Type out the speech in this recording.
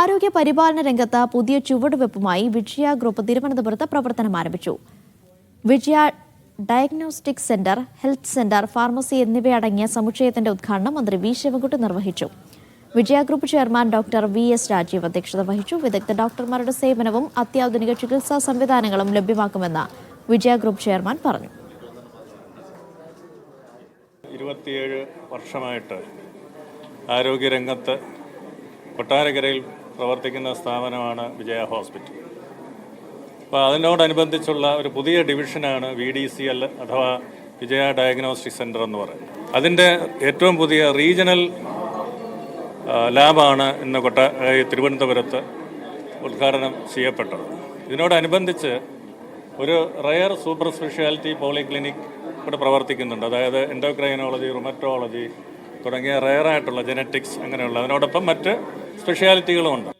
ആരോഗ്യ പരിപാലന രംഗത്ത് പുതിയ ചുവടുവെപ്പുമായി വിജയ ഗ്രൂപ്പ് തിരുവനന്തപുരത്ത് പ്രവർത്തനം ആരംഭിച്ചു. Vijaya diagnostic centre, health centre, pharmacy എന്നിവയടങ്ങിയ സമുച്ചയത്തിന്റെ ഉദ്ഘാടനം മന്ത്രി വി ശിവൻകുട്ടി നിർവഹിച്ചു. Vijaya group chairman doctor V S. Rajeev അധ്യക്ഷത വഹിച്ചു. വിദഗ്ധ ഡോക്ടർമാരുടെ സേവനവും അത്യാധുനിക ചികിത്സാ സംവിധാനങ്ങളും ലഭ്യമാക്കുമെന്ന് വിജയ ഗ്രൂപ്പ് ചെയർമാൻ പറഞ്ഞു. 27 വർഷമായിട്ട് ആരോഗ്യരംഗത്ത് കൊട്ടാരക്കരയിൽ പ്രവർത്തിക്കുന്ന സ്ഥാപനമാണ് വിജയ ഹോസ്പിറ്റൽ. അപ്പോൾ അതിനോടനുബന്ധിച്ചുള്ള ഒരു പുതിയ ഡിവിഷനാണ് VDCL അഥവാ വിജയ ഡയഗ്നോസ്റ്റിക് സെൻറ്റർ എന്ന് പറയുന്നത്. അതിൻ്റെ ഏറ്റവും പുതിയ റീജിയണൽ ലാബാണ് ഇന്ന് തിരുവനന്തപുരത്ത് ഉദ്ഘാടനം ചെയ്യപ്പെട്ടത്. ഇതിനോടനുബന്ധിച്ച് ഒരു റയർ സൂപ്പർ സ്പെഷ്യാലിറ്റി പോളിക്ലിനിക് ഇവിടെ പ്രവർത്തിക്കുന്നുണ്ട്. അതായത് എൻഡോക്രൈനോളജി, റുമറ്റോളജി തുടങ്ങിയ റയറായിട്ടുള്ള ജെനറ്റിക്സ് അങ്ങനെയുള്ള, അതിനോടൊപ്പം മറ്റ് സ്പെഷ്യാലിറ്റികളുമുണ്ട്.